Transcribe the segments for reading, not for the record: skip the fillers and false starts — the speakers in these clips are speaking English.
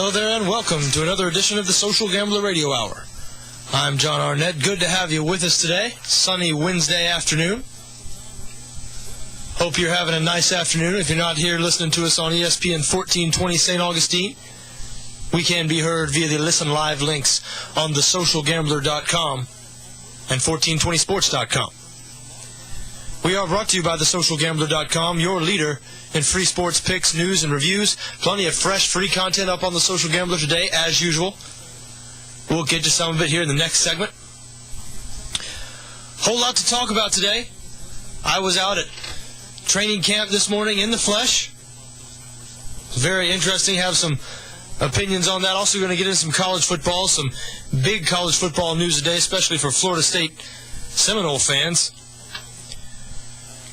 Hello there, and welcome to another edition of the Social Gambler Radio Hour. I'm John Arnette. Good to have you with us today. Sunny Wednesday afternoon. Hope you're having a nice afternoon. If you're not here listening to us on ESPN 1420 St. Augustine, we can be heard via the Listen Live links on thesocialgambler.com and 1420sports.com. We are brought to you by thesocialgambler.com, your leader in free sports picks, news, and reviews. Plenty of fresh, free content up on The Social Gambler today, as usual. We'll get to some of it here in the next segment. Whole lot to talk about today. I was out at training camp this morning in the flesh. Very interesting. Have some opinions on that. Also going to get into some college football, some big college football news today, especially for Florida State Seminole fans.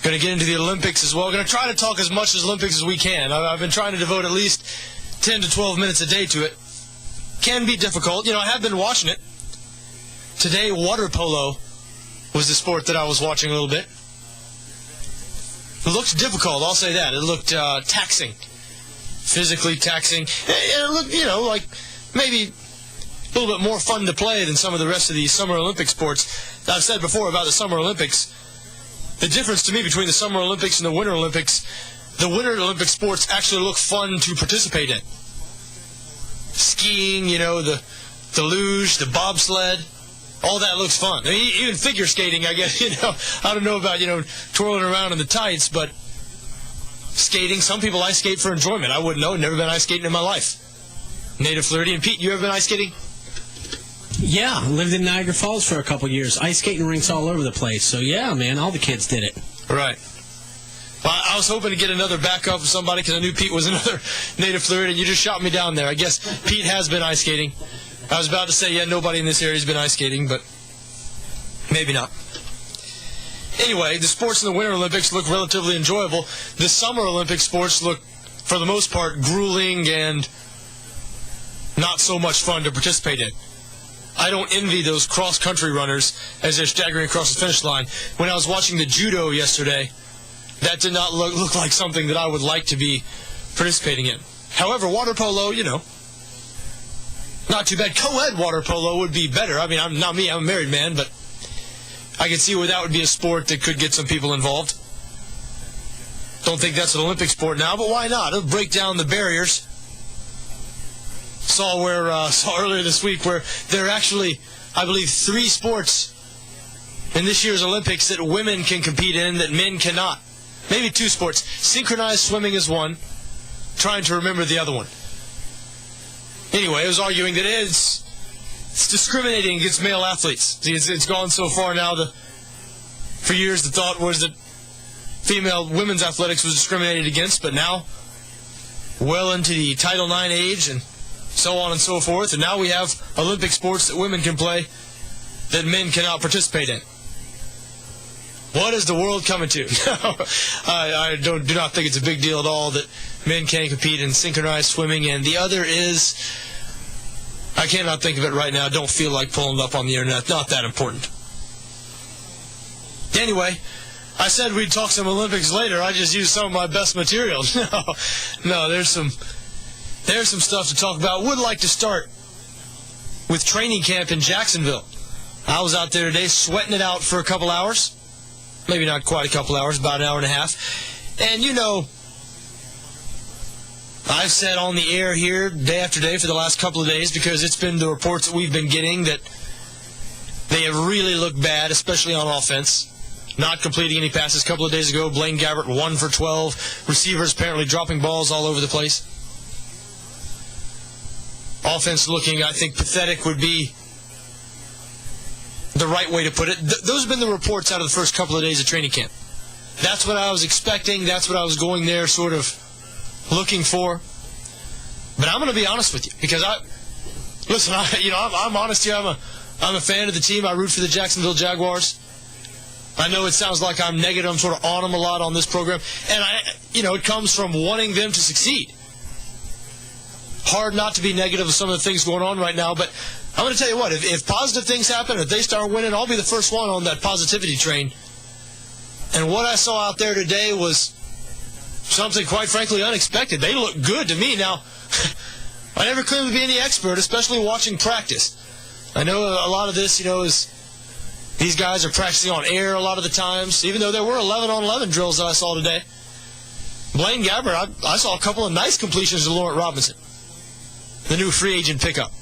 Going to get into the Olympics as well. Going to try to talk as much as Olympics as we can. I've been trying to devote at least 10 to 12 minutes a day to it. Can be difficult. I have been watching it. Today, water polo was the sport that I was watching a little bit. It looked difficult, I'll say that. It looked taxing. Physically taxing. It looked, like maybe a little bit more fun to play than some of the rest of the Summer Olympic sports. I've said before about the Summer Olympics. The difference to me between the Summer Olympics and the Winter Olympics, the Winter Olympic sports actually look fun to participate in. Skiing, the luge, the bobsled, all that looks fun. I mean, even figure skating, I guess, I don't know about, twirling around in the tights, but skating, some people ice skate for enjoyment. I wouldn't know, never been ice skating in my life. Native Floridian. Pete, you ever been ice skating? Yeah, lived in Niagara Falls for a couple years. Ice skating rinks all over the place. So, yeah, man, all the kids did it. Right. Well, I was hoping to get another backup of somebody because I knew Pete was another native Floridian. You just shot me down there. I guess Pete has been ice skating. I was about to say, yeah, nobody in this area has been ice skating, but maybe not. Anyway, the sports in the Winter Olympics look relatively enjoyable. The Summer Olympic sports look, for the most part, grueling and not so much fun to participate in. I don't envy those cross-country runners as they're staggering across the finish line. When I was watching the judo yesterday, that did not look like something that I would like to be participating in. However, water polo, not too bad. Co-ed water polo would be better. I mean, I'm a married man, but I can see where that would be a sport that could get some people involved. Don't think that's an Olympic sport now, but why not? It'll break down the barriers. Saw earlier this week where there are actually, I believe, 3 sports in this year's Olympics that women can compete in that men cannot. Maybe 2 sports. Synchronized swimming is one. Trying to remember the other one. Anyway, it was arguing that it's discriminating against male athletes. See, it's gone so far now. For years, the thought was that women's athletics was discriminated against, but now, well into the Title IX age and so on and so forth, and now we have Olympic sports that women can play that men cannot participate in. What is the world coming to? I do not think it's a big deal at all that men can compete in synchronized swimming, and the other is, I cannot think of it right now. Don't feel like pulling it up on the internet. Not that important. Anyway, I said we'd talk some Olympics later. I just used some of my best materials. No, there's some stuff to talk about. Would like to start with training camp in Jacksonville. I was out there today sweating it out for a couple hours. Maybe not quite a couple hours, about an hour and a half. And I've said on the air here day after day for the last couple of days, because it's been the reports that we've been getting that they have really looked bad, especially on offense. Not completing any passes. A couple of days ago, Blaine Gabbert 1 for 12. Receivers apparently dropping balls all over the place. Offense looking, I think, pathetic would be the right way to put it. Those have been the reports out of the first couple of days of training camp. That's what I was expecting. That's what I was going there sort of looking for. But I'm going to be honest with you, because I'm honest here. I'm a fan of the team. I root for the Jacksonville Jaguars. I know it sounds like I'm negative. I'm sort of on them a lot on this program. And it comes from wanting them to succeed. Hard not to be negative of some of the things going on right now, but I'm going to tell you what, if positive things happen, if they start winning, I'll be the first one on that positivity train. And what I saw out there today was something, quite frankly, unexpected. They look good to me. Now, I never claimed to be any expert, especially watching practice. I know a lot of this, is these guys are practicing on air a lot of the times, even though there were 11-on-11 drills that I saw today. Blaine Gabbert, I saw a couple of nice completions to Laurent Robinson, the new free agent pickup.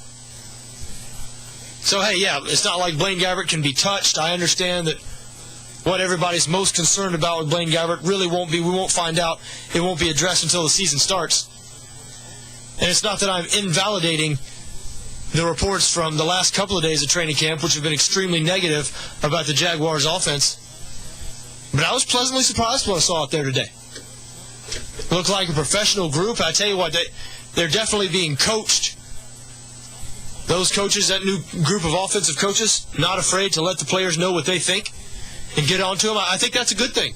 So, hey, yeah, it's not like Blaine Gabbert can be touched. I understand that what everybody's most concerned about with Blaine Gabbert really won't be, we won't find out, it won't be addressed until the season starts. And it's not that I'm invalidating the reports from the last couple of days of training camp, which have been extremely negative about the Jaguars' offense. But I was pleasantly surprised what I saw out there today. Looked like a professional group. I tell you what, they're definitely being coached. Those coaches, that new group of offensive coaches, not afraid to let the players know what they think and get on to them. I think that's a good thing.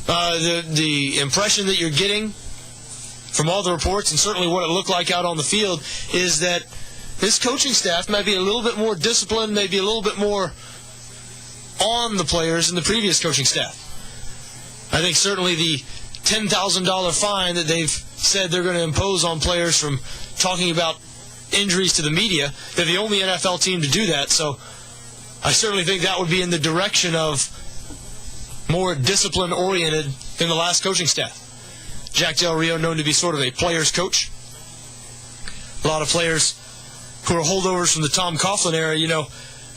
The impression that you're getting from all the reports, and certainly what it looked like out on the field, is that this coaching staff might be a little bit more disciplined, maybe a little bit more on the players than the previous coaching staff. I think certainly the $10,000 fine that they've said they're going to impose on players from talking about injuries to the media, they're the only NFL team to do that, so I certainly think that would be in the direction of more discipline-oriented than the last coaching staff. Jack Del Rio, known to be sort of a player's coach. A lot of players who are holdovers from the Tom Coughlin era,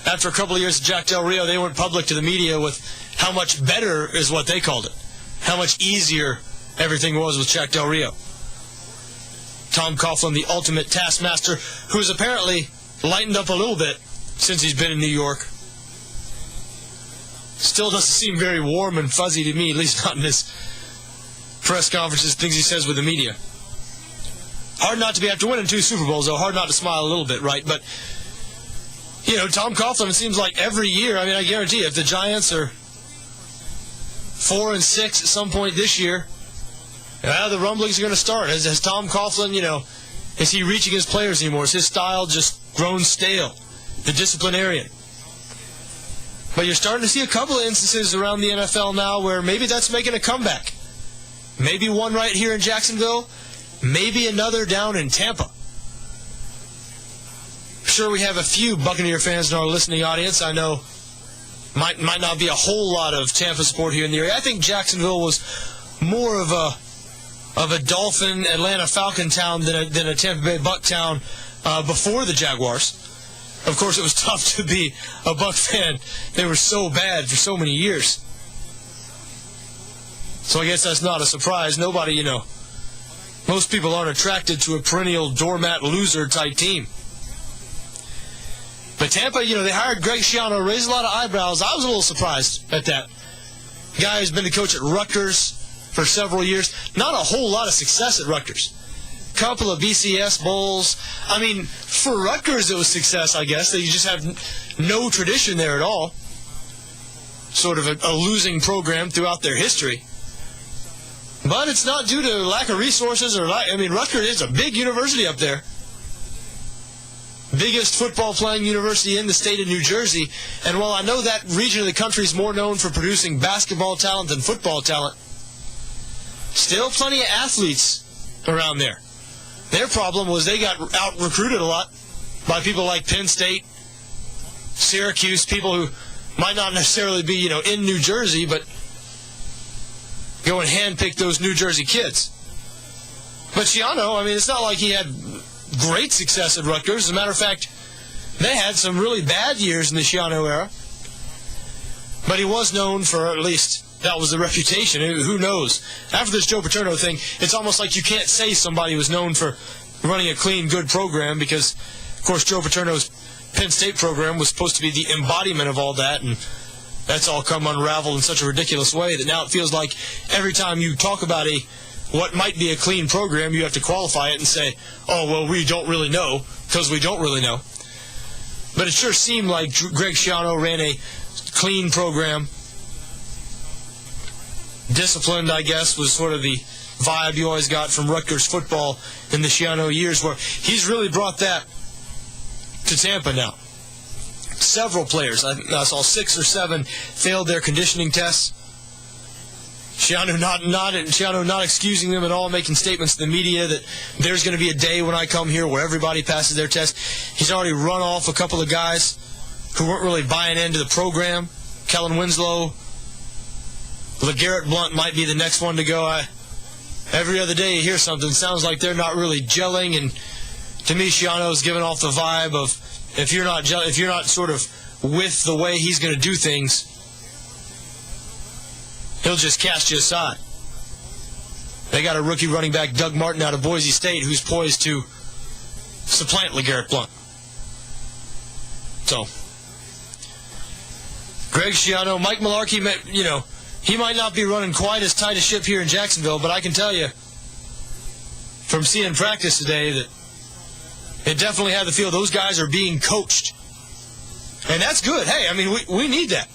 after a couple of years of Jack Del Rio, they went public to the media with how much better is what they called it. How much easier everything was with Jack Del Rio. Tom Coughlin, the ultimate taskmaster, who's apparently lightened up a little bit since he's been in New York. Still doesn't seem very warm and fuzzy to me, at least not in his press conferences, things he says with the media. Hard not to be after winning 2 Super Bowls, though. Hard not to smile a little bit, right? But, Tom Coughlin, it seems like every year, I guarantee you, if the Giants are 4-6 at some point this year, the rumblings are going to start. Has Tom Coughlin, is he reaching his players anymore? Is his style just grown stale? The disciplinarian. But you're starting to see a couple of instances around the NFL now where maybe that's making a comeback. Maybe one right here in Jacksonville. Maybe another down in Tampa. Sure, we have a few Buccaneer fans in our listening audience. I know might not be a whole lot of Tampa support here in the area. I think Jacksonville was more of a Dolphin, Atlanta Falcon town than a Tampa Bay Buck town before the Jaguars. Of course, it was tough to be a Buck fan. They were so bad for so many years. So I guess that's not a surprise. Nobody, most people aren't attracted to a perennial doormat loser type team. But Tampa, they hired Greg Schiano, raised a lot of eyebrows. I was a little surprised at that. The guy who's been the coach at Rutgers for several years. Not a whole lot of success at Rutgers. Couple of BCS bowls. For Rutgers it was success, I guess. They just have no tradition there at all. Sort of a losing program throughout their history. But it's not due to lack of resources Rutgers is a big university up there. Biggest football playing university in the state of New Jersey. And while I know that region of the country is more known for producing basketball talent than football talent, still plenty of athletes around there. Their problem was they got out-recruited a lot by people like Penn State, Syracuse, people who might not necessarily be, in New Jersey, but go and handpick those New Jersey kids. But Schiano, it's not like he had great success at Rutgers. As a matter of fact, they had some really bad years in the Schiano era. But he was known for, at least that was the reputation. Who knows? After this Joe Paterno thing, it's almost like you can't say somebody was known for running a clean, good program because, of course, Joe Paterno's Penn State program was supposed to be the embodiment of all that, and that's all come unraveled in such a ridiculous way that now it feels like every time you talk about what might be a clean program, you have to qualify it and say, oh, well, we don't really know, because we don't really know. But it sure seemed like Greg Schiano ran a clean program. Disciplined, I guess, was sort of the vibe you always got from Rutgers football in the Schiano years, where he's really brought that to Tampa now. Several players, I saw 6 or 7, failed their conditioning tests. Schiano not excusing them at all, making statements to the media that there's going to be a day when I come here where everybody passes their test. He's already run off a couple of guys who weren't really buying into the program. Kellen Winslow, LeGarrette Blount might be the next one to go. Every other day you hear something, sounds like they're not really gelling, and to me, Schiano's giving off the vibe of if you're not sort of with the way he's going to do things, he'll just cast you aside. They got a rookie running back, Doug Martin, out of Boise State, who's poised to supplant LeGarrette Blount. So, Greg Schiano, Mike Mularkey, he might not be running quite as tight a ship here in Jacksonville, but I can tell you from seeing practice today that it definitely had the feel those guys are being coached. And that's good. Hey, I mean, we need that.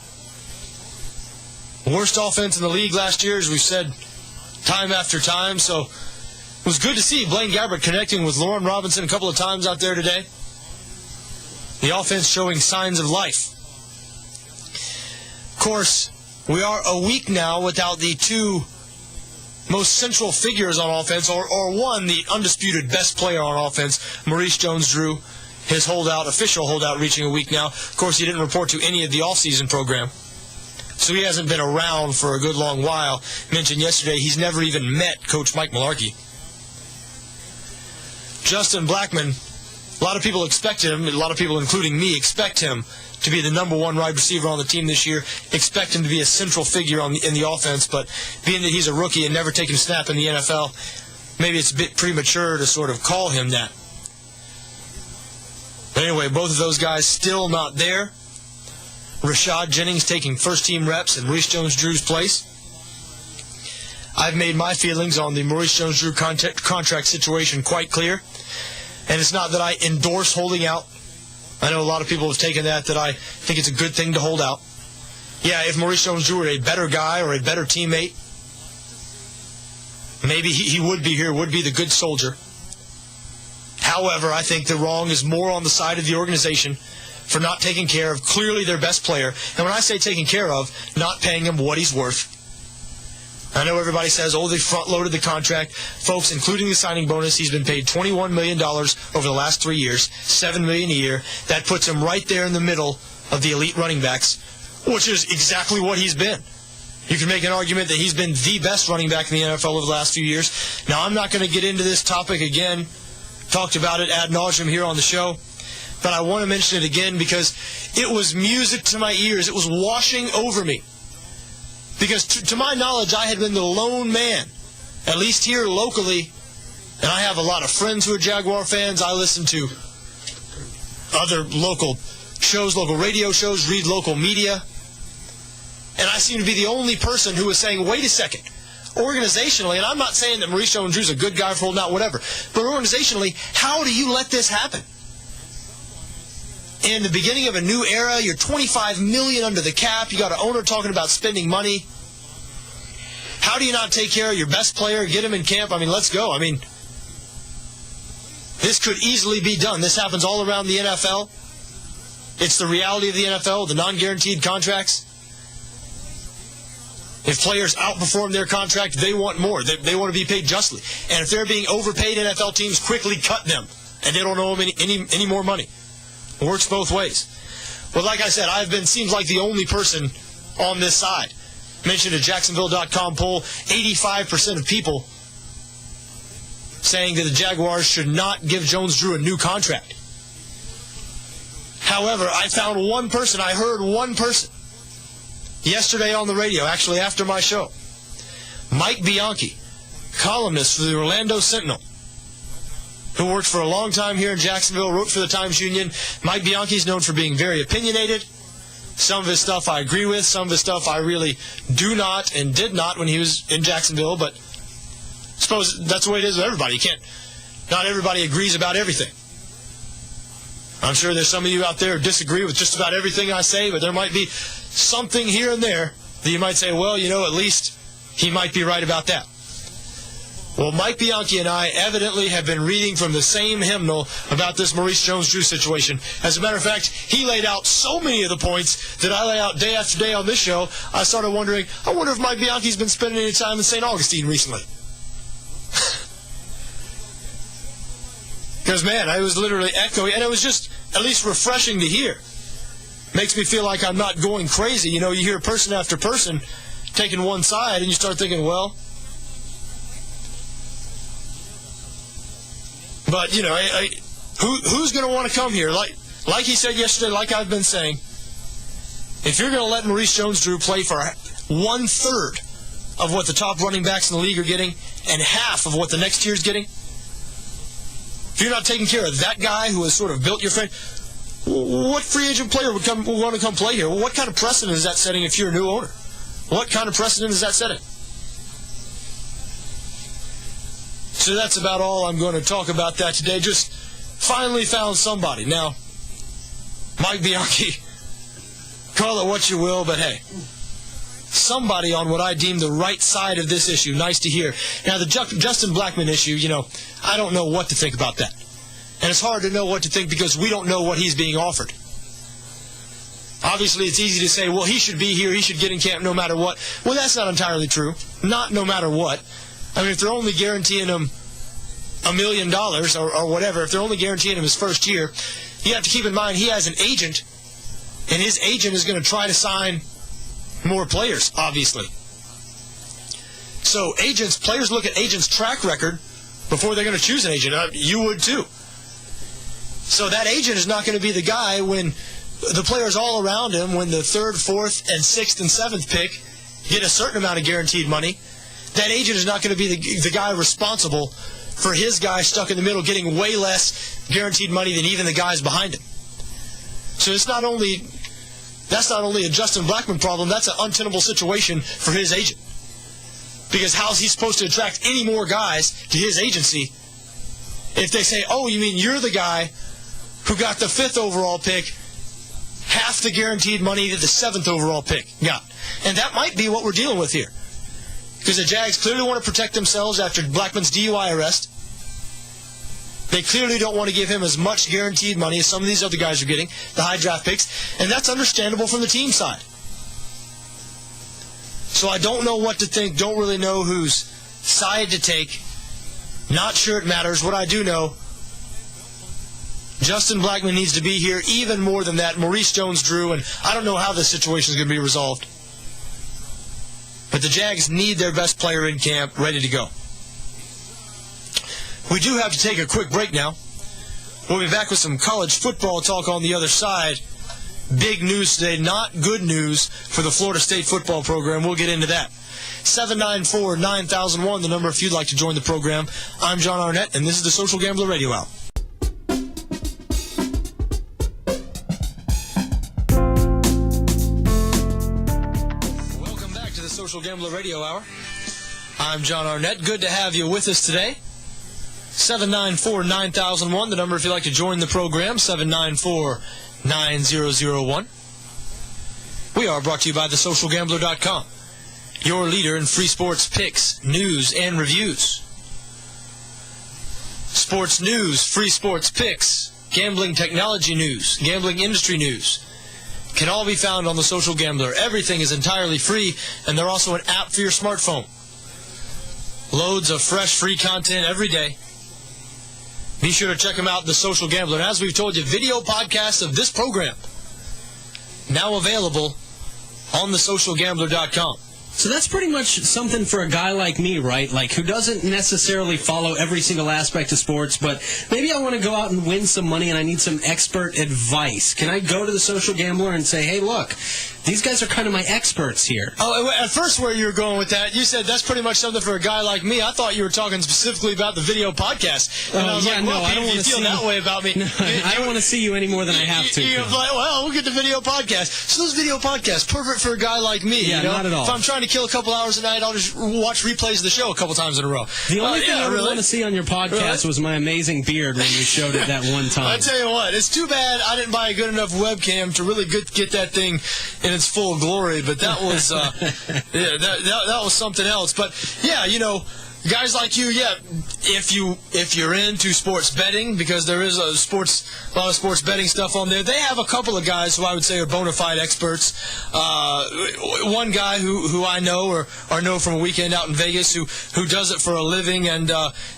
Worst offense in the league last year, as we've said time after time. So it was good to see Blaine Gabbert connecting with Lauren Robinson a couple of times out there today. The offense showing signs of life. Of course, we are a week now without the two most central figures on offense, or one, the undisputed best player on offense, Maurice Jones-Drew, his official holdout reaching a week now. Of course, he didn't report to any of the offseason program, so he hasn't been around for a good long while. Mentioned yesterday, he's never even met Coach Mike Mularkey. Justin Blackmon, a lot of people expect him, a lot of people including me expect him to be the number one wide receiver on the team this year, expect him to be a central figure in the offense, but being that he's a rookie and never taken a snap in the NFL, maybe it's a bit premature to sort of call him that. But anyway, both of those guys still not there. Rashad Jennings taking first-team reps in Maurice Jones-Drew's place. I've made my feelings on the Maurice Jones-Drew contract situation quite clear, and it's not that I endorse holding out. I know a lot of people have taken that I think it's a good thing to hold out. Yeah, if Maurice Jones-Drew were a better guy or a better teammate, maybe he would be here, would be the good soldier. However, I think the wrong is more on the side of the organization for not taking care of clearly their best player. And when I say taking care of, not paying him what he's worth. I know everybody says, they front-loaded the contract. Folks, including the signing bonus, he's been paid $21 million over the last 3 years, $7 million a year. That puts him right there in the middle of the elite running backs, which is exactly what he's been. You can make an argument that he's been the best running back in the NFL over the last few years. Now, I'm not going to get into this topic again. Talked about it ad nauseum here on the show. But I want to mention it again because it was music to my ears. It was washing over me. Because to my knowledge, I had been the lone man, at least here locally, and I have a lot of friends who are Jaguar fans. I listen to other local shows, local radio shows, read local media, and I seem to be the only person who was saying, wait a second, organizationally, and I'm not saying that Maurice Jones-Drew's a good guy for holding out, whatever, but organizationally, how do you let this happen? In the beginning of a new era, you're $25 million under the cap. You got an owner talking about spending money. How do you not take care of your best player, get him in camp? I mean, let's go. I mean, this could easily be done. This happens all around the NFL. It's the reality of the NFL, the non-guaranteed contracts. If players outperform their contract, they want more. They want to be paid justly. And if they're being overpaid, NFL teams quickly cut them, and they don't owe them any more money. It works both ways. But like I said, seems like the only person on this side. Mentioned a Jacksonville.com poll, 85% of people saying that the Jaguars should not give Jones-Drew a new contract. However, I found one person, I heard one person yesterday on the radio, actually after my show. Mike Bianchi, columnist for the Orlando Sentinel, who worked for a long time here in Jacksonville, wrote for the Times-Union. Mike Bianchi is known for being very opinionated. Some of his stuff I agree with. Some of his stuff I really do not and did not when he was in Jacksonville. But I suppose that's the way it is with everybody. Not everybody agrees about everything. I'm sure there's some of you out there who disagree with just about everything I say, but there might be something here and there that you might say, well, at least he might be right about that. Well, Mike Bianchi and I evidently have been reading from the same hymnal about this Maurice Jones-Drew situation. As a matter of fact, he laid out so many of the points that I lay out day after day on this show, I started wondering, I wonder if Mike Bianchi's been spending any time in St. Augustine recently. Because, man, I was literally echoing, and it was just at least refreshing to hear. Makes me feel like I'm not going crazy. You know, you hear person after person taking one side, and you start thinking, well... But, you know, who's going to want to come here? Like he said yesterday, like I've been saying, if you're going to let Maurice Jones-Drew play for 1/3 of what the top running backs in the league are getting and half of what the next tier's getting, if you're not taking care of that guy who has sort of built your friend, what free agent player would want to come play here? Well, what kind of precedent is that setting if you're a new owner? What kind of precedent is that setting? So that's about all I'm going to talk about that today. Just finally found somebody. Now, Mike Bianchi, call it what you will, but hey, somebody on what I deem the right side of this issue. Nice to hear. Now, the Justin Blackmon issue, you know, I don't know what to think about that. And it's hard to know what to think because we don't know what he's being offered. Obviously, it's easy to say, well, he should be here, he should get in camp no matter what. Well, that's not entirely true. Not no matter what. I mean, if they're only guaranteeing him $1 million or whatever, if they're only guaranteeing him his first year, you have to keep in mind he has an agent, and his agent is going to try to sign more players, obviously. So players look at agents' track record before they're going to choose an agent. You would too. So that agent is not going to be the guy when the players all around him, when the 3rd, 4th, and 6th, and 7th pick get a certain amount of guaranteed money. That agent is not going to be the guy responsible for his guy stuck in the middle getting way less guaranteed money than even the guys behind him. So that's not only a Justin Blackmon problem, that's an untenable situation for his agent. Because how's he supposed to attract any more guys to his agency if they say, oh, you mean you're the guy who got the 5th overall pick, half the guaranteed money that the 7th overall pick got. And that might be what we're dealing with here. Because the Jags clearly want to protect themselves after Blackmon's DUI arrest. They clearly don't want to give him as much guaranteed money as some of these other guys are getting, the high draft picks, and that's understandable from the team side. So I don't know what to think, don't really know whose side to take. Not sure it matters. What I do know, Justin Blackmon needs to be here, even more than that, Maurice Jones-Drew, and I don't know how this situation is going to be resolved. But the Jags need their best player in camp, ready to go. We do have to take a quick break now. We'll be back with some college football talk on the other side. Big news today, not good news for the Florida State football program. We'll get into that. 794-9001, the number if you'd like to join the program. I'm John Arnette, and this is the Social Gambler Radio Hour. Social Gambler Radio Hour. I'm John Arnette. Good to have you with us today. 794-9001, the number if you'd like to join the program, 794-9001. We are brought to you by thesocialgambler.com, your leader in free sports picks, news, and reviews. Sports news, free sports picks, gambling technology news, gambling industry news, can all be found on the Social Gambler. Everything is entirely free, and they're also an app for your smartphone. Loads of fresh, free content every day. Be sure to check them out, the Social Gambler. And as we've told you, video podcasts of this program now available on thesocialgambler.com. So that's pretty much something for a guy like me, right? Like, who doesn't necessarily follow every single aspect of sports, but maybe I want to go out and win some money and I need some expert advice. Can I go to the Social Gambler and say, hey, look, these guys are kind of my experts here? Oh, at first where you were going with that, you said that's pretty much something for a guy like me. I thought you were talking specifically about the video podcast. And I was like, well, I don't want to feel that way about me. No, I don't want to see you any more than I have to. You're like, well, we'll get the video podcast. So those video podcasts, perfect for a guy like me. Yeah, you know? not at all. If I'm trying to kill a couple hours a night, I'll just watch replays of the show a couple times in a row. The only thing I really want to see on your podcast was my amazing beard when you showed it that one time. I tell you what, it's too bad I didn't buy a good enough webcam to really get that thing in its full glory. But that was that was something else. But yeah, you know, guys like you, yeah, if you're into sports betting, because there is a lot of sports betting stuff on there, they have a couple of guys who I would say are bona fide experts. One guy who I know or know from a weekend out in Vegas who does it for a living, and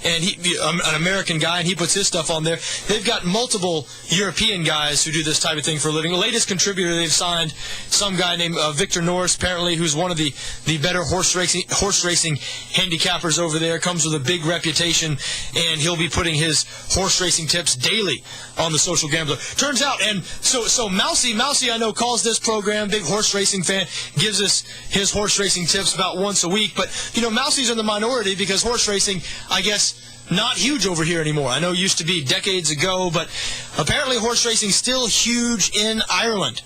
he an American guy, and he puts his stuff on there. They've got multiple European guys who do this type of thing for a living. The latest contributor they've signed, some guy named Victor Norris, apparently, who's one of the better horse racing handicappers over there, comes with a big reputation, and he'll be putting his horse racing tips daily on the Social Gambler. Turns out, and so Mousy I know calls this program, big horse racing fan, gives us his horse racing tips about once a week, but Mousy's in the minority because horse racing, I guess, not huge over here anymore. I know it used to be decades ago, but apparently horse racing still huge in Ireland.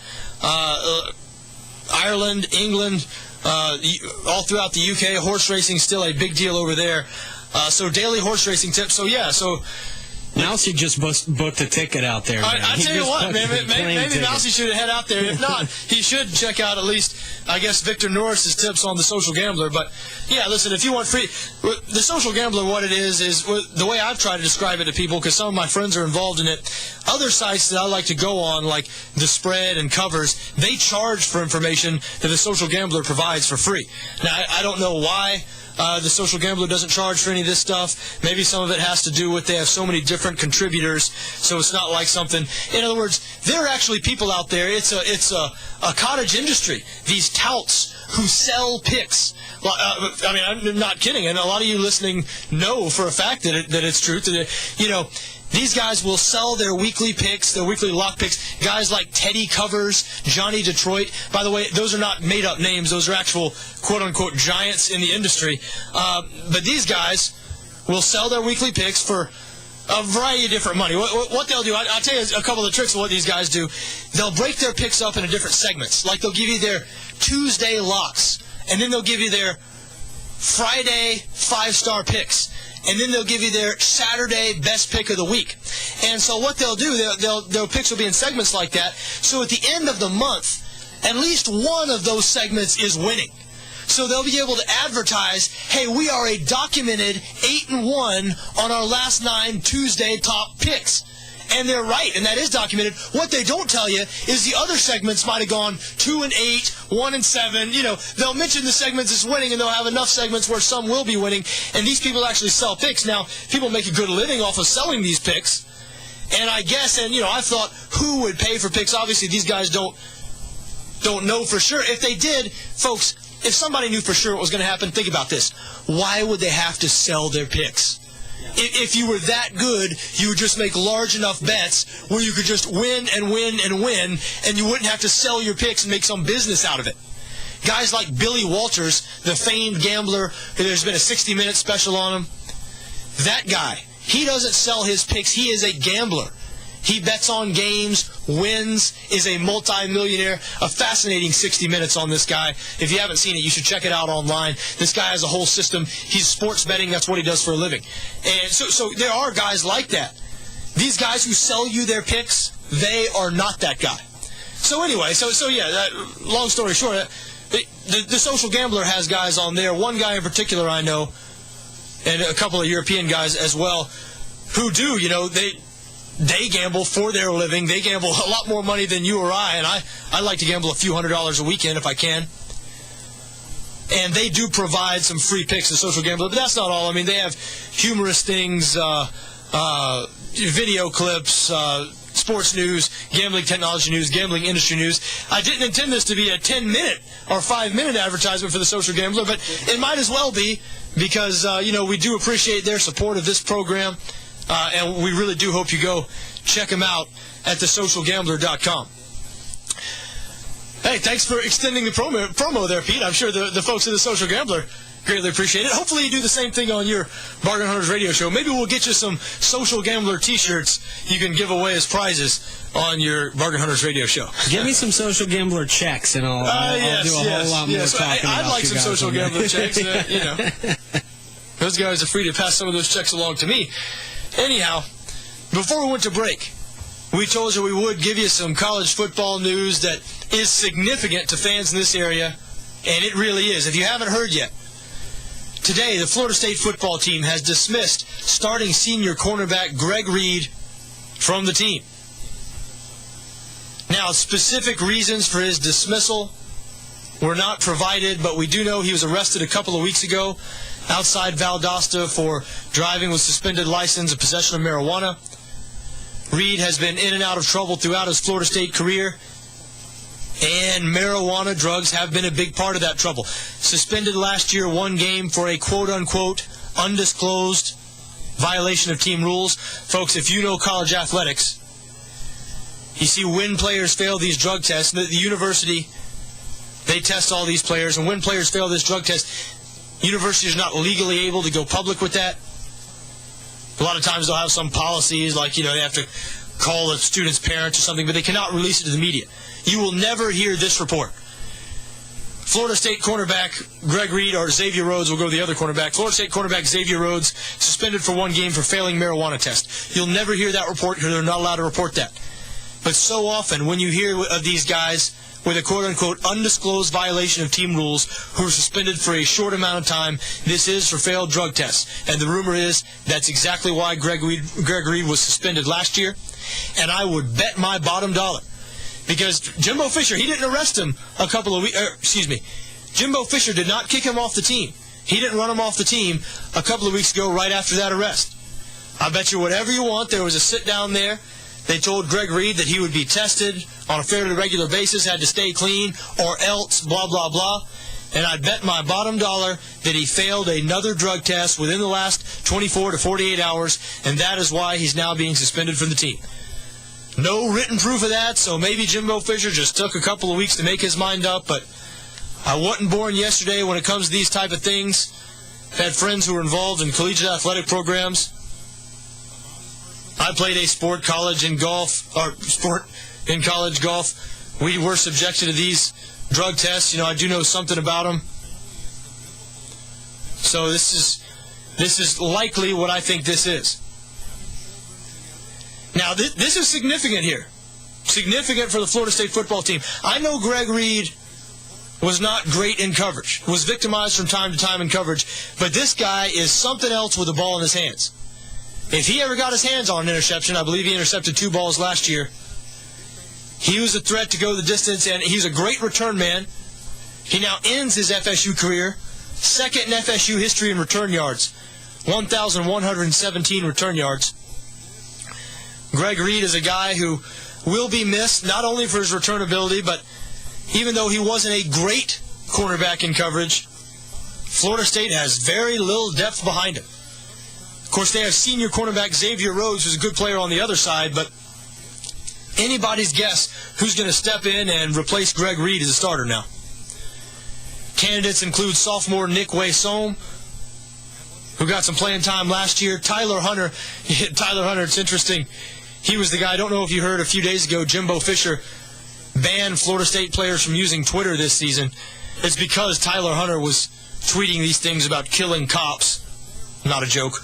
Ireland, England, all throughout the UK, horse racing still a big deal over there. So daily horse racing tips. So yeah, so Mousy just booked a ticket out there. I tell you what, man, maybe Mousy should head out there. If not, he should check out at least, I guess, Victor Norris's tips on the Social Gambler. But yeah, listen, if you want free, the Social Gambler, what it is the way I've tried to describe it to people, because some of my friends are involved in it. Other sites that I like to go on, like The Spread and Covers, they charge for information that the Social Gambler provides for free. Now, I don't know why the Social Gambler doesn't charge for any of this stuff. Maybe some of it has to do with they have so many different contributors, so it's not like something. In other words, there are actually people out there. It's a cottage industry. These touts who sell picks. I mean, I'm not kidding, and a lot of you listening know for a fact that it's true. These guys will sell their weekly picks, their weekly lock picks. Guys like Teddy Covers, Johnny Detroit. By the way, those are not made-up names. Those are actual quote-unquote giants in the industry. But these guys will sell their weekly picks for a variety of different money. What they'll do, I'll tell you a couple of the tricks of what these guys do. They'll break their picks up into different segments. Like they'll give you their Tuesday locks, and then they'll give you their Friday 5-star picks. And then they'll give you their Saturday best pick of the week. And so what they'll do, their picks will be in segments like that. So at the end of the month, at least one of those segments is winning. So they'll be able to advertise, hey, we are a documented 8-1 on our last 9 Tuesday top picks. And they're right, and that is documented. What they don't tell you is the other segments might have gone 2-8, 1-7. They'll mention the segments as winning, and they'll have enough segments where some will be winning. And these people actually sell picks. Now, people make a good living off of selling these picks. And I guess, I thought, who would pay for picks? Obviously, these guys don't know for sure. If they did, folks, if somebody knew for sure what was going to happen, think about this. Why would they have to sell their picks? If you were that good, you would just make large enough bets where you could just win and win and win, and you wouldn't have to sell your picks and make some business out of it. Guys like Billy Walters, the famed gambler, there's been a 60-minute special on him. That guy, he doesn't sell his picks. He is a gambler. He bets on games, wins, is a multi-millionaire. A fascinating 60 minutes on this guy. If you haven't seen it, you should check it out online. This guy has a whole system. He's sports betting. That's what he does for a living. And so there are guys like that. These guys who sell you their picks, they are not that guy. So anyway, long story short, the Social Gambler has guys on there. One guy in particular I know, and a couple of European guys as well, who do, they gamble for their living. They gamble a lot more money than you or I, and I like to gamble a few $100s a weekend if I can. And they do provide some free picks to Social Gambler, but that's not all. I mean, they have humorous things, video clips, sports news, gambling technology news, gambling industry news. I didn't intend this to be a 10-minute or 5-minute advertisement for the Social Gambler, but it might as well be because, we do appreciate their support of this program. And we really do hope you go check them out at thesocialgambler.com. Hey, thanks for extending the promo there, Pete. I'm sure the folks at the Social Gambler greatly appreciate it. Hopefully you do the same thing on your Bargain Hunters radio show. Maybe we'll get you some Social Gambler t-shirts you can give away as prizes on your Bargain Hunters radio show. Give me some Social Gambler checks, and I'll do a whole lot more talking about I'd like some Social Gambler checks. Those guys are free to pass some of those checks along to me. Anyhow, before we went to break, we told you we would give you some college football news that is significant to fans in this area, and it really is. If you haven't heard yet, today, the Florida State football team has dismissed starting senior cornerback Greg Reed from the team. Now, specific reasons for his dismissal were not provided, but we do know he was arrested a couple of weeks ago outside Valdosta for driving with suspended license and possession of marijuana. Reed has been in and out of trouble throughout his Florida State career, and marijuana drugs have been a big part of that trouble. Suspended last year, 1 game for a quote-unquote undisclosed violation of team rules. Folks, if you know college athletics, you see when players fail these drug tests, the university, they test all these players, and when players fail this drug test, universities are not legally able to go public with that. A lot of times they'll have some policies like, they have to call a student's parents or something, but they cannot release it to the media. You will never hear this report. Florida State cornerback Greg Reed, or Xavier Rhodes, will go to the other cornerback. Florida State cornerback Xavier Rhodes suspended for 1 game for failing marijuana test. You'll never hear that report because they're not allowed to report that. But so often when you hear of these guys with a quote-unquote undisclosed violation of team rules who are suspended for a short amount of time, this is for failed drug tests. And the rumor is that's exactly why Greg Reed was suspended last year. And I would bet my bottom dollar, because Jimbo Fisher, he didn't arrest him a couple of weeks, Jimbo Fisher did not kick him off the team. He didn't run him off the team a couple of weeks ago right after that arrest. I bet you whatever you want, there was a sit-down there. They told Greg Reed that he would be tested on a fairly regular basis, had to stay clean, or else, blah, blah, blah. And I'd bet my bottom dollar that he failed another drug test within the last 24 to 48 hours, and that is why he's now being suspended from the team. No written proof of that, so maybe Jimbo Fisher just took a couple of weeks to make his mind up, but I wasn't born yesterday when it comes to these type of things. Had friends who were involved in collegiate athletic programs. I played a sport in college golf. We were subjected to these drug tests. I do know something about them. So this is likely what I think this is. Now, this is significant here. Significant for the Florida State football team. I know Greg Reed was not great in coverage, was victimized from time to time in coverage, but this guy is something else with the ball in his hands. If he ever got his hands on an interception, I believe he intercepted 2 balls last year, he was a threat to go the distance, and he's a great return man. He now ends his FSU career, second in FSU history in return yards, 1,117 return yards. Greg Reed is a guy who will be missed, not only for his return ability, but even though he wasn't a great cornerback in coverage, Florida State has very little depth behind him. Of course, they have senior cornerback Xavier Rhodes, who's a good player on the other side, but anybody's guess who's going to step in and replace Greg Reed as a starter now. Candidates include sophomore Nick Way-Sohm, who got some playing time last year. Tyler Hunter, it's interesting. He was the guy, I don't know if you heard a few days ago, Jimbo Fisher banned Florida State players from using Twitter this season. It's because Tyler Hunter was tweeting these things about killing cops. Not a joke.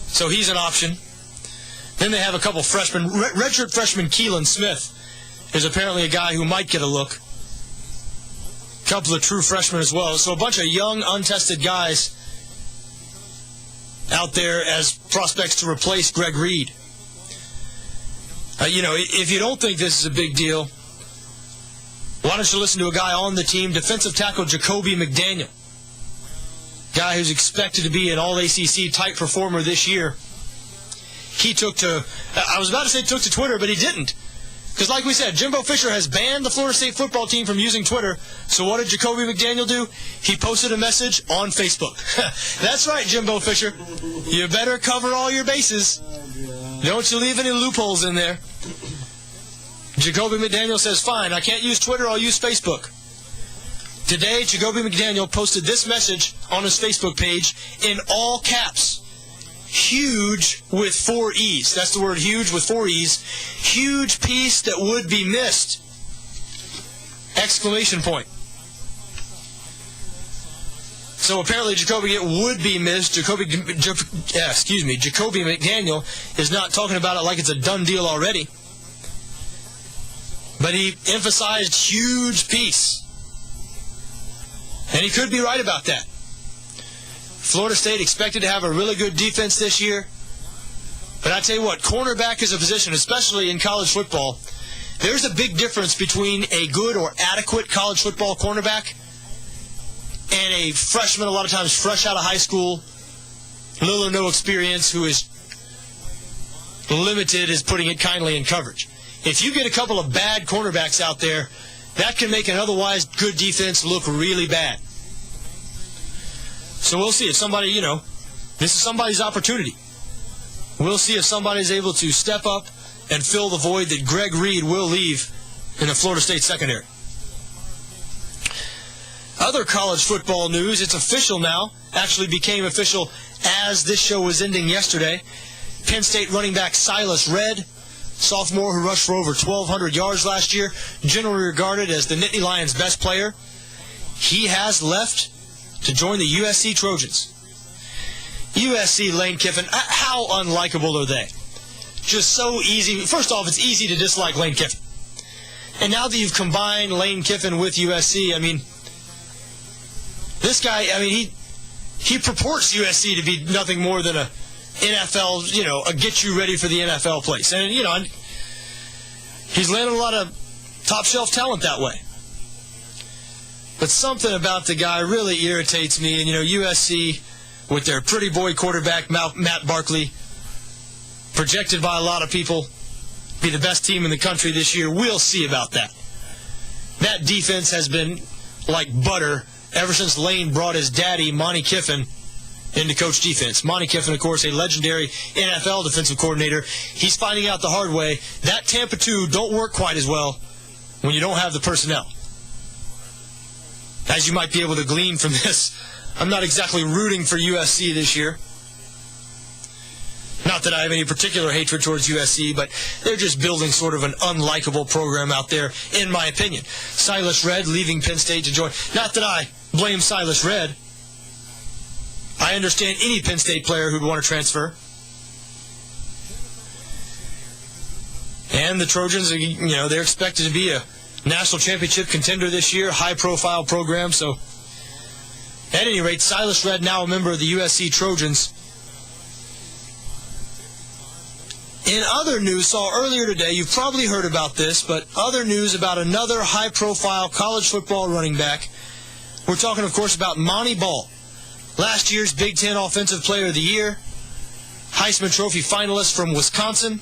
So he's an option. Then they have a couple freshmen. Redshirt freshman Keelan Smith is apparently a guy who might get a look. A couple of true freshmen as well. So a bunch of young, untested guys out there as prospects to replace Greg Reed. If you don't think this is a big deal, why don't you listen to a guy on the team, defensive tackle Jacoby McDaniel. Guy who's expected to be an all-ACC type performer this year. He took to Twitter, but he didn't. Because like we said, Jimbo Fisher has banned the Florida State football team from using Twitter. So what did Jacoby McDaniel do? He posted a message on Facebook. That's right, Jimbo Fisher. You better cover all your bases. Don't you leave any loopholes in there. Jacoby McDaniel says, fine, I can't use Twitter, I'll use Facebook. Today, Jacoby McDaniel posted this message on his Facebook page in all caps. Huge with 4 E's. That's the word huge with 4 E's. Huge piece that would be missed. Exclamation point. So apparently Jacoby would be missed. Jacoby McDaniel is not talking about it like it's a done deal already. But he emphasized huge piece. And he could be right about that. Florida State expected to have a really good defense this year. But I tell you what, cornerback is a position, especially in college football. There's a big difference between a good or adequate college football cornerback and a freshman, a lot of times fresh out of high school, little or no experience, who is limited, is putting it kindly, in coverage. If you get a couple of bad cornerbacks out there, that can make an otherwise good defense look really bad. So we'll see if somebody, this is somebody's opportunity. We'll see if somebody's able to step up and fill the void that Greg Reed will leave in the Florida State secondary. Other college football news, it's official now, actually became official as this show was ending yesterday. Penn State running back Silas Redd, sophomore who rushed for over 1,200 yards last year, generally regarded as the Nittany Lions' best player. He has left to join the USC Trojans. USC, Lane Kiffin, how unlikable are they? Just so easy. First off, it's easy to dislike Lane Kiffin. And now that you've combined Lane Kiffin with USC, this guy, he purports USC to be nothing more than a NFL, a get you ready for the NFL place. And, he's landed a lot of top shelf talent that way. But something about the guy really irritates me. And, USC, with their pretty boy quarterback, Matt Barkley, projected by a lot of people, be the best team in the country this year. We'll see about that. That defense has been like butter ever since Lane brought his daddy, Monty Kiffin, into coach defense. Monty Kiffin, of course, a legendary NFL defensive coordinator. He's finding out the hard way that Tampa 2 don't work quite as well when you don't have the personnel. As you might be able to glean from this, I'm not exactly rooting for USC this year. Not that I have any particular hatred towards USC, but they're just building sort of an unlikable program out there, in my opinion. Silas Redd leaving Penn State to join. Not that I blame Silas Redd. I understand any Penn State player who'd want to transfer. And the Trojans, they're expected to be a national championship contender this year, high-profile program. So, at any rate, Silas Redd now a member of the USC Trojans. In other news, saw earlier today, you've probably heard about this, but other news about another high-profile college football running back. We're talking, of course, about Monty Ball. Last year's Big Ten Offensive Player of the Year, Heisman Trophy finalist from Wisconsin.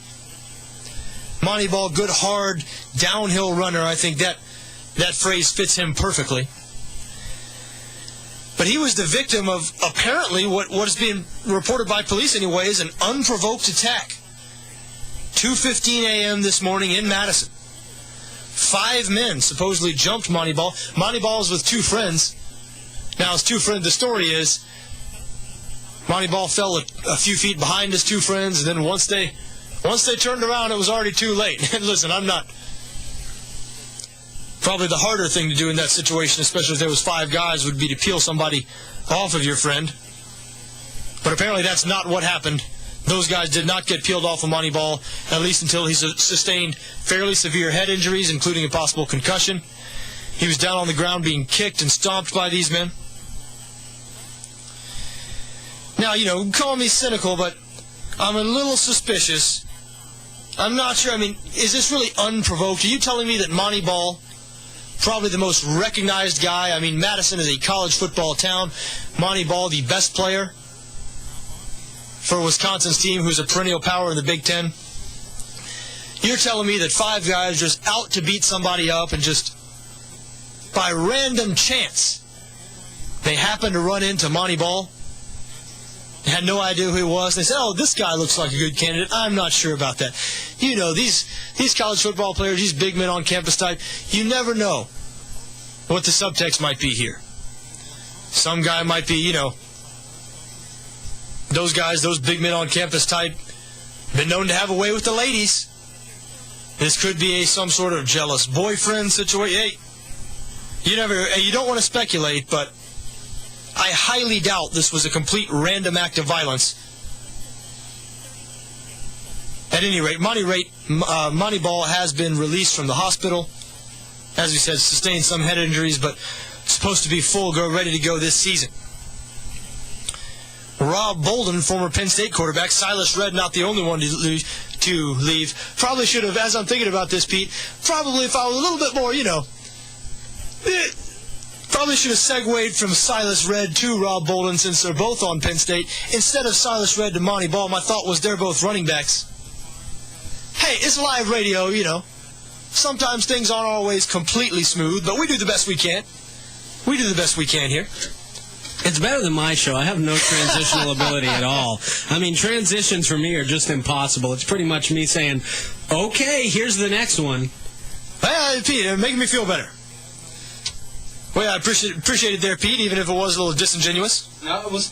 Monty Ball, good, hard, downhill runner. I think that phrase fits him perfectly. But he was the victim of, apparently, what is being reported by police anyway, is an unprovoked attack. 2:15 a.m. this morning in Madison. 5 men supposedly jumped Monty Ball. Monty Ball is with 2 friends. Now, his 2 friends, the story is, Monty Ball fell a few feet behind his 2 friends, and then once they turned around, it was already too late. And listen, I'm not... Probably the harder thing to do in that situation, especially if there was 5 guys, would be to peel somebody off of your friend. But apparently that's not what happened. Those guys did not get peeled off of Monty Ball, at least until he sustained fairly severe head injuries, including a possible concussion. He was down on the ground being kicked and stomped by these men. Now, call me cynical, but I'm a little suspicious. I'm not sure. Is this really unprovoked? Are you telling me that Monty Ball, probably the most recognized guy, Madison is a college football town, Monty Ball, the best player for Wisconsin's team, who's a perennial power in the Big Ten. You're telling me that 5 guys just out to beat somebody up and just by random chance they happened to run into Monty Ball? They had no idea who he was. They said, oh, this guy looks like a good candidate. I'm not sure about that. These college football players, these big men on campus type, you never know what the subtext might be here. Some guy might be, those guys, those big men on campus type, been known to have a way with the ladies. This could be some sort of jealous boyfriend situation. Hey, you don't want to speculate, but I highly doubt this was a complete random act of violence. At any rate, Monty Ball has been released from the hospital. As we said, sustained some head injuries, but supposed to be full, ready to go this season. Rob Bolden, former Penn State quarterback. Silas Redd, not the only one to leave. Probably should have, as I'm thinking about this, Pete, probably if I was a little bit more, probably should have segued from Silas Redd to Rob Bolden since they're both on Penn State. Instead of Silas Redd to Monty Ball, my thought was they're both running backs. Hey, it's live radio, Sometimes things aren't always completely smooth, but we do the best we can. We do the best we can here. It's better than my show. I have no transitional ability at all. I mean, transitions for me are just impossible. It's pretty much me saying, okay, here's the next one. Hey, Pete, it's making me feel better. Well, I appreciate it there, Pete, even if it was a little disingenuous. No, it was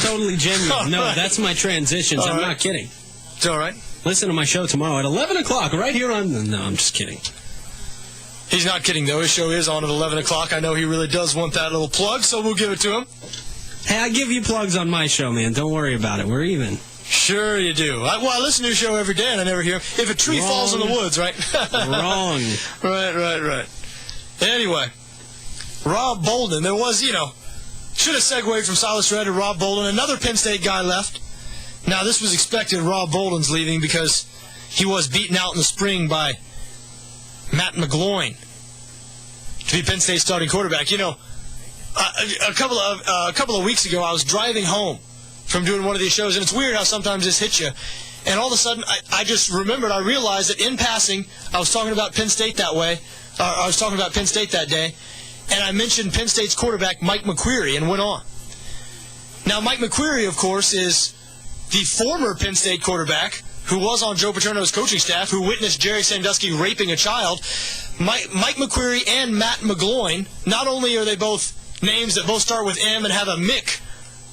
totally genuine. No, that's my transitions. I'm not kidding. It's all right. Listen to my show tomorrow at 11 o'clock right here on... No, I'm just kidding. He's not kidding, though. His show is on at 11 o'clock. I know he really does want that little plug, so we'll give it to him. Hey, I give you plugs on my show, man. Don't worry about it. We're even. Sure you do. I listen to your show every day, and I never hear him. If a tree falls in the woods, right? Wrong. Right. Anyway, Rob Bolden. There was, should have segued from Silas Redd to Rob Bolden. Another Penn State guy left. Now, this was expected. Rob Bolden's leaving because he was beaten out in the spring by Matt McGloin to be Penn State's starting quarterback. A couple of weeks ago, I was driving home from doing one of these shows, and it's weird how sometimes this hits you. And all of a sudden, I just remembered, I realized that in passing, I was talking about Penn State that way. I was talking about Penn State that day, and I mentioned Penn State's quarterback, Mike McQueary, and went on. Now, Mike McQueary, of course, is the former Penn State quarterback who was on Joe Paterno's coaching staff, who witnessed Jerry Sandusky raping a child. Mike McQueary and Matt McGloin, not only are they both names that both start with M and have a Mick,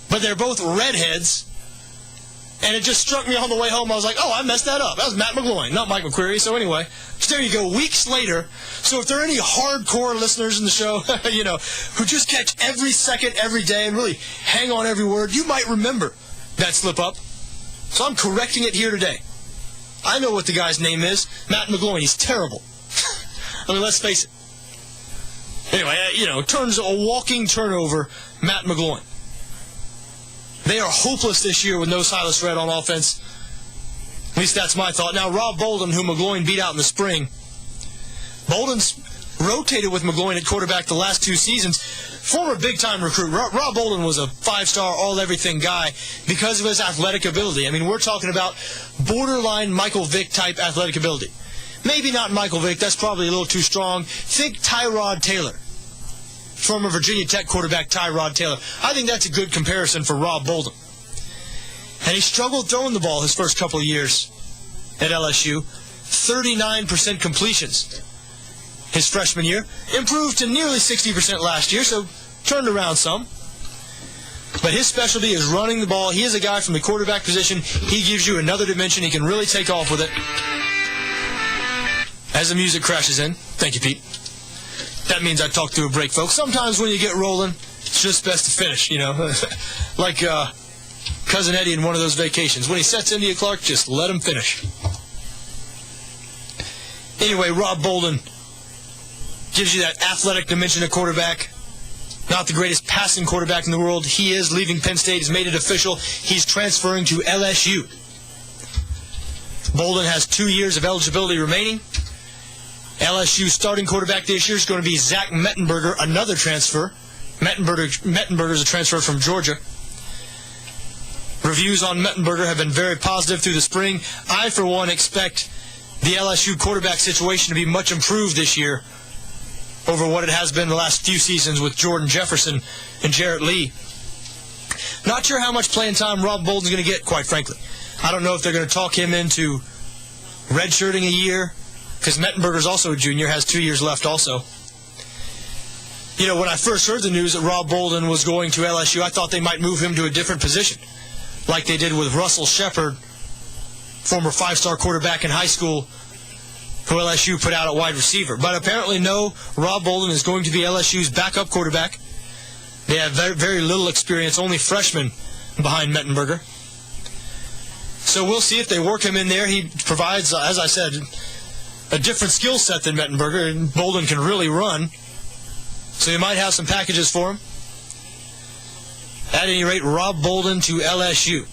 but they're both redheads. And it just struck me on the way home. I was like, oh, I messed that up. That was Matt McGloin, not Mike McQueary. So anyway, so there you go, weeks later. So if there are any hardcore listeners in the show, who just catch every second, every day, and really hang on every word, you might remember that slip-up. So I'm correcting it here today. I know what the guy's name is, Matt McGloin. He's terrible. I mean, let's face it. Anyway, turns a walking turnover, Matt McGloin. They are hopeless this year with no Silas Redd on offense. At least that's my thought. Now, Rob Bolden, who McGloin beat out in the spring. Bolden's rotated with McGloin at quarterback the last 2 seasons. Former big-time recruit. Rob Bolden was a 5-star all-everything guy because of his athletic ability. I mean, we're talking about borderline Michael Vick-type athletic ability. Maybe not Michael Vick. That's probably a little too strong. Think Tyrod Taylor. Former Virginia Tech quarterback Tyrod Taylor. I think that's a good comparison for Rob Bolden. And he struggled throwing the ball his first couple of years at LSU. 39% completions his freshman year. Improved to nearly 60% last year, so turned around some. But his specialty is running the ball. He is a guy from the quarterback position. He gives you another dimension. He can really take off with it. As the music crashes in. Thank you, Pete. That means I talked through a break, folks. Sometimes when you get rolling, it's just best to finish, Like Cousin Eddie in one of those vacations. When he sets into you, Clark, just let him finish. Anyway, Rob Bolden gives you that athletic dimension of quarterback. Not the greatest passing quarterback in the world. He is leaving Penn State. He's made it official. He's transferring to LSU. Bolden has 2 years of eligibility remaining. LSU starting quarterback this year is going to be Zach Mettenberger, another transfer. Mettenberger is a transfer from Georgia. Reviews on Mettenberger have been very positive through the spring. I, for one, expect the LSU quarterback situation to be much improved this year over what it has been the last few seasons with Jordan Jefferson and Jarrett Lee. Not sure how much playing time Rob Bolden's going to get, quite frankly. I don't know if they're going to talk him into redshirting a year, because Mettenberger's also a junior, has 2 years left also. When I first heard the news that Rob Bolden was going to LSU, I thought they might move him to a different position, like they did with Russell Shepard, former 5-star quarterback in high school, who LSU put out at wide receiver. But apparently no, Rob Bolden is going to be LSU's backup quarterback. They have very, very little experience, only freshmen behind Mettenberger. So we'll see if they work him in there. He provides, as I said, a different skill set than Mettenberger, and Bolden can really run. So you might have some packages for him. At any rate, Rob Bolden to LSU.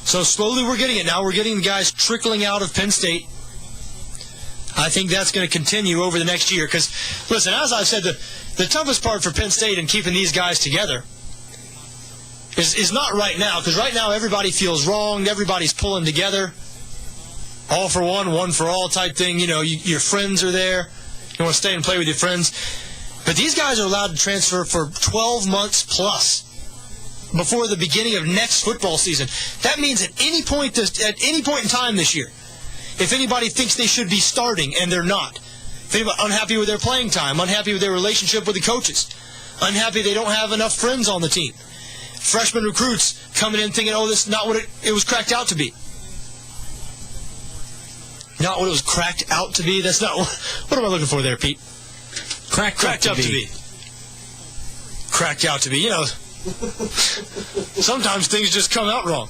So slowly we're getting it now. We're getting the guys trickling out of Penn State. I think that's going to continue over the next year. Because, listen, as I've said, the toughest part for Penn State in keeping these guys together is not right now. Because right now everybody feels wronged. Everybody's pulling together. All for one, one for all type thing. You know, your friends are there. You want to stay and play with your friends. But these guys are allowed to transfer for 12 months plus before the beginning of next football season. That means at any point in time this year, if anybody thinks they should be starting and they're not, if anybody unhappy with their playing time, unhappy with their relationship with the coaches, unhappy they don't have enough friends on the team, freshman recruits coming in thinking, oh, this is not what it was cracked out to be. Not what it was cracked out to be? That's not what am I looking for there, Pete? Cracked up to be. Cracked out to be. You know, sometimes things just come out wrong.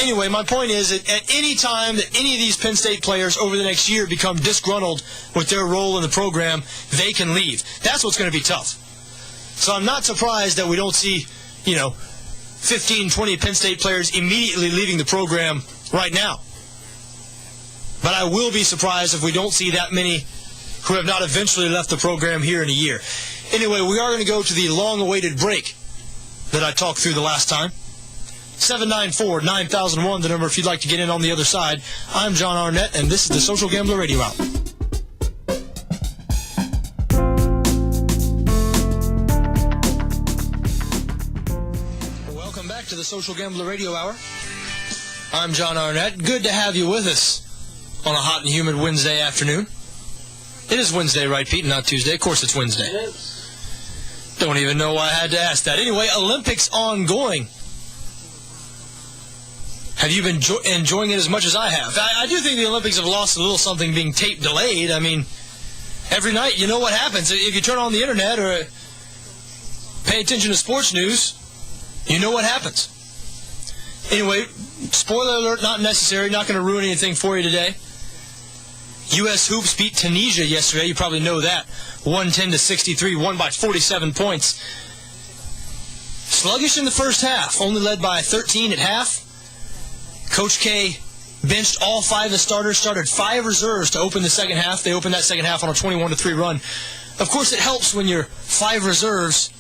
Anyway, my point is that at any time that any of these Penn State players over the next year become disgruntled with their role in the program, they can leave. That's what's going to be tough. So I'm not surprised that we don't see, 15, 20 Penn State players immediately leaving the program right now. But I will be surprised if we don't see that many who have not eventually left the program here in a year. Anyway, we are going to go to the long-awaited break that I talked through the last time. 794-9001, the number if you'd like to get in on the other side. I'm John Arnette, and this is the Social Gambler Radio Hour. Welcome back to the Social Gambler Radio Hour. I'm John Arnette. Good to have you with us on a hot and humid Wednesday afternoon. It is Wednesday, right, Pete, not Tuesday? Of course it's Wednesday. Don't even know why I had to ask that. Anyway, Olympics ongoing. Have you been enjoying it as much as I have? I do think the Olympics have lost a little something being tape delayed. I mean, every night you know what happens. If you turn on the internet or pay attention to sports news, you know what happens. Anyway, spoiler alert, not necessary. Not going to ruin anything for you today. U.S. Hoops beat Tunisia yesterday. You probably know that. 110-63, won by 47 points. Sluggish in the first half, only led by 13 at half. Coach K benched all 5 of the starters, started 5 reserves to open the second half. They opened that second half on a 21-3 run. Of course, it helps when your 5 reserves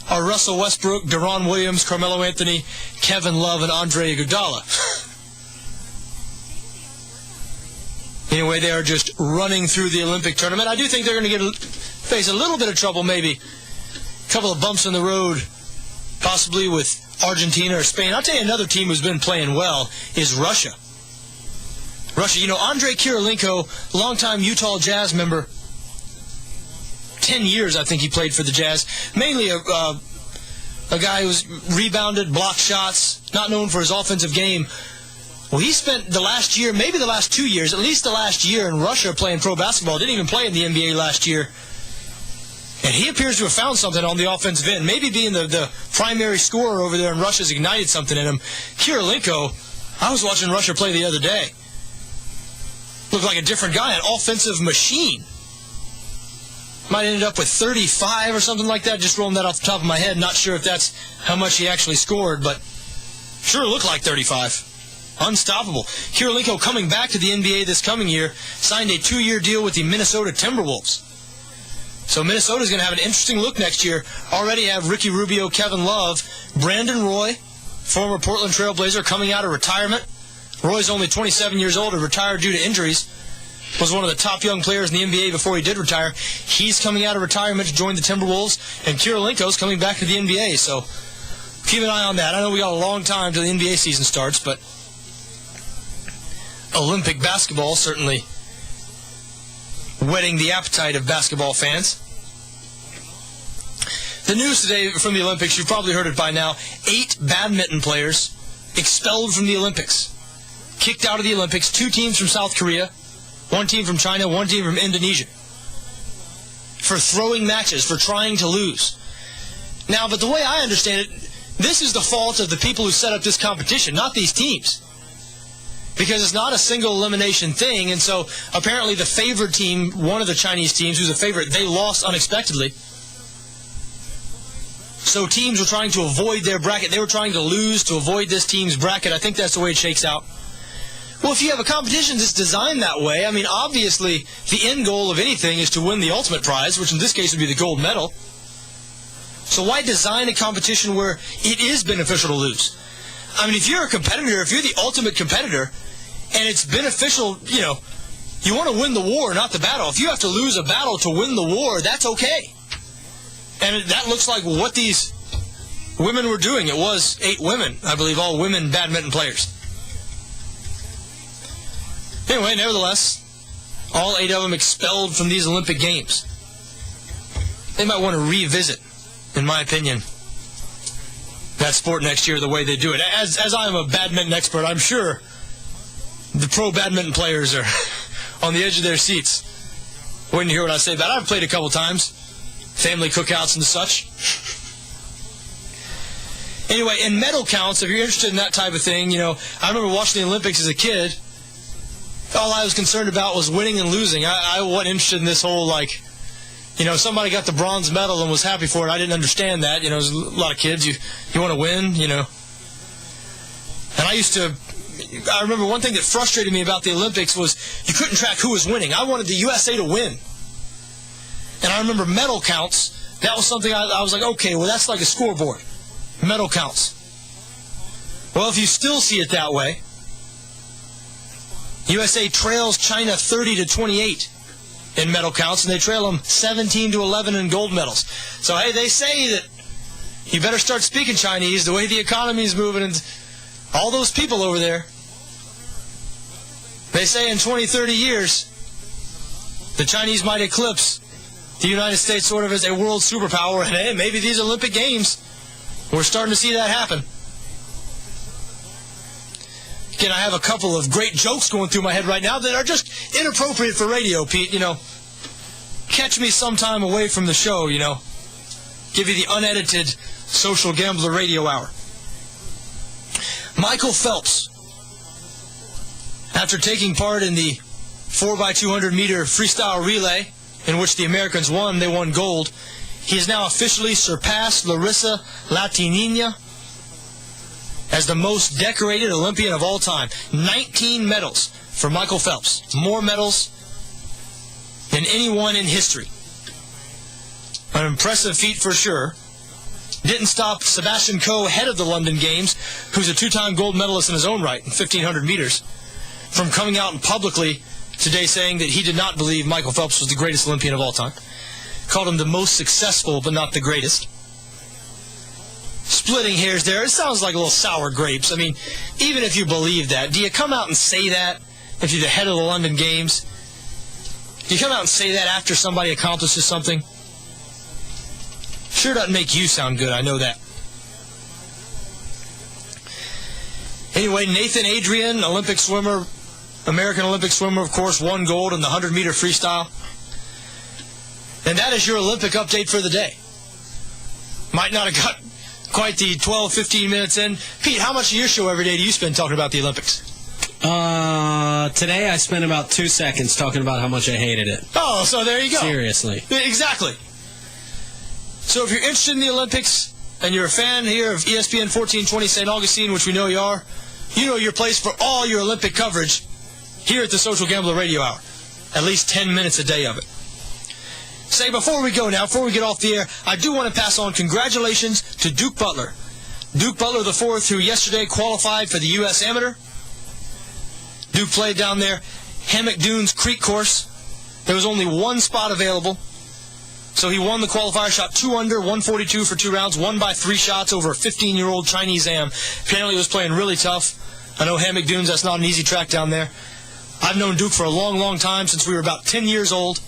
are Russell Westbrook, Deron Williams, Carmelo Anthony, Kevin Love, and Andre Iguodala. Anyway, they are just running through the Olympic tournament. I do think they're going to face a little bit of trouble, maybe. A couple of bumps in the road, possibly with Argentina or Spain. I'll tell you another team who's been playing well is Russia. Russia, Andre Kirilenko, longtime Utah Jazz member. 10 years, I think he played for the Jazz. Mainly a guy who's rebounded, blocked shots, not known for his offensive game. Well, he spent the last year, maybe the last 2 years, at least the last year in Russia playing pro basketball. Didn't even play in the NBA last year. And he appears to have found something on the offensive end. Maybe being the primary scorer over there in Russia's ignited something in him. Kirilenko, I was watching Russia play the other day. Looked like a different guy, an offensive machine. Might end up with 35 or something like that. Just rolling that off the top of my head. Not sure if that's how much he actually scored, but sure looked like 35. Unstoppable. Kirilenko coming back to the NBA this coming year, signed a 2-year deal with the Minnesota Timberwolves. So Minnesota's going to have an interesting look next year. Already have Ricky Rubio, Kevin Love, Brandon Roy, former Portland Trail Blazer, coming out of retirement. Roy's only 27 years old and retired due to injuries. Was one of the top young players in the NBA before he did retire. He's coming out of retirement to join the Timberwolves, and Kirilenko's coming back to the NBA. So keep an eye on that. I know we got a long time till the NBA season starts, but Olympic basketball certainly whetting the appetite of basketball fans. The news today from the Olympics, you've probably heard it by now, 8 badminton players expelled from the Olympics. Kicked out of the Olympics, 2 teams from South Korea, 1 team from China, 1 team from Indonesia. For throwing matches, for trying to lose. Now, but the way I understand it, this is the fault of the people who set up this competition, not these teams. Because it's not a single elimination thing, and so apparently the favored team, one of the Chinese teams who's a favorite, they lost unexpectedly. So teams were trying to avoid their bracket. They were trying to lose to avoid this team's bracket. I think that's the way it shakes out. Well, if you have a competition that's designed that way, I mean, obviously, the end goal of anything is to win the ultimate prize, which in this case would be the gold medal. So why design a competition where it is beneficial to lose? I mean, if you're a competitor, if you're the ultimate competitor, and it's beneficial, you want to win the war, not the battle. If you have to lose a battle to win the war, that's okay. And that looks like what these women were doing. It was 8 women, I believe, all women badminton players. Anyway, nevertheless, all 8 of them expelled from these Olympic Games. They might want to revisit, in my opinion, that sport next year the way they do it. As I am a badminton expert, I'm sure the pro badminton players are on the edge of their seats waiting to hear what I say about it. I've played a couple times. Family cookouts and such. Anyway, in medal counts, if you're interested in that type of thing, I remember watching the Olympics as a kid. All I was concerned about was winning and losing. I wasn't interested in this whole, somebody got the bronze medal and was happy for it. I didn't understand that. There's a lot of kids. You want to win, And I remember one thing that frustrated me about the Olympics was you couldn't track who was winning. I wanted the USA to win. And I remember medal counts. That was something I was like, okay, well, that's like a scoreboard. Medal counts. Well, if you still see it that way, USA trails China 30-28 in medal counts, and they trail them 17-11 in gold medals. So, hey, they say that you better start speaking Chinese the way the economy is moving, and all those people over there. They say in 20, 30 years, the Chinese might eclipse the United States sort of as a world superpower, and hey, maybe these Olympic Games, we're starting to see that happen. Again, I have a couple of great jokes going through my head right now that are just inappropriate for radio, Pete. Catch me sometime away from the show, Give you the unedited Social Gambler Radio Hour. Michael Phelps, after taking part in the 4x200 meter freestyle relay, in which the Americans won, they won gold. He has now officially surpassed Larissa Latinina as the most decorated Olympian of all time. 19 medals for Michael Phelps. More medals than anyone in history. An impressive feat for sure. Didn't stop Sebastian Coe, head of the London Games, who's a 2-time gold medalist in his own right in 1,500 meters, from coming out and publicly today saying that he did not believe Michael Phelps was the greatest Olympian of all time. Called him the most successful, but not the greatest. Splitting hairs there. It sounds like a little sour grapes. I mean, even if you believe that, do you come out and say that if you're the head of the London Games? Do you come out and say that after somebody accomplishes something? Sure doesn't make you sound good, I know that. Anyway, Nathan Adrian, Olympic swimmer, American Olympic swimmer, of course, won gold in the 100-meter freestyle. And that is your Olympic update for the day. Might not have got quite the 12, 15 minutes in. Pete, how much of your show every day do you spend talking about the Olympics? Today I spent about 2 seconds talking about how much I hated it. Oh, so there you go. Seriously. Exactly. So if you're interested in the Olympics and you're a fan here of ESPN 1420 St. Augustine, which we know you are, you know your place for all your Olympic coverage here at the Social Gambler Radio Hour. At least 10 minutes a day of it. Say, before we get off the air, I do want to pass on congratulations to Duke Butler. Duke Butler IV, who yesterday qualified for the U.S. Amateur. Duke played down there, Hammock Dunes Creek course. There was only one spot available. So he won the qualifier, shot 2 under, 142 for 2 rounds, won by 3 shots over a 15-year-old Chinese am. Apparently was playing really tough. I know Hammock Dunes, that's not an easy track down there. I've known Duke for a long, long time, since we were about 10 years old.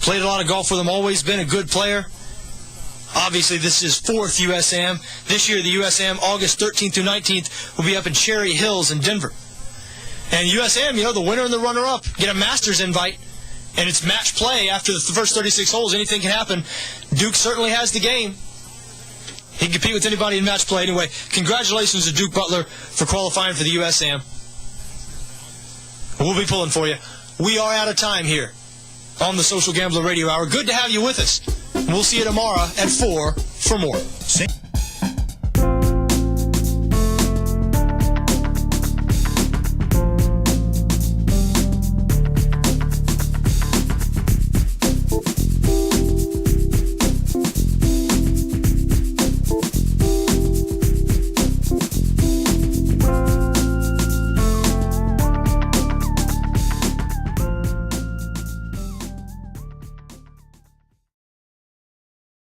Played a lot of golf with him, always been a good player. Obviously, this is his 4th USAM. This year, the USAM, August 13th through 19th, will be up in Cherry Hills in Denver. And USAM, the winner and the runner-up get a Masters invite. And it's match play after the first 36 holes. Anything can happen. Duke certainly has the game. He can compete with anybody in match play. Anyway, congratulations to Duke Butler for qualifying for the USAM. We'll be pulling for you. We are out of time here on the Social Gambler Radio Hour. Good to have you with us. We'll see you tomorrow at 4 for more.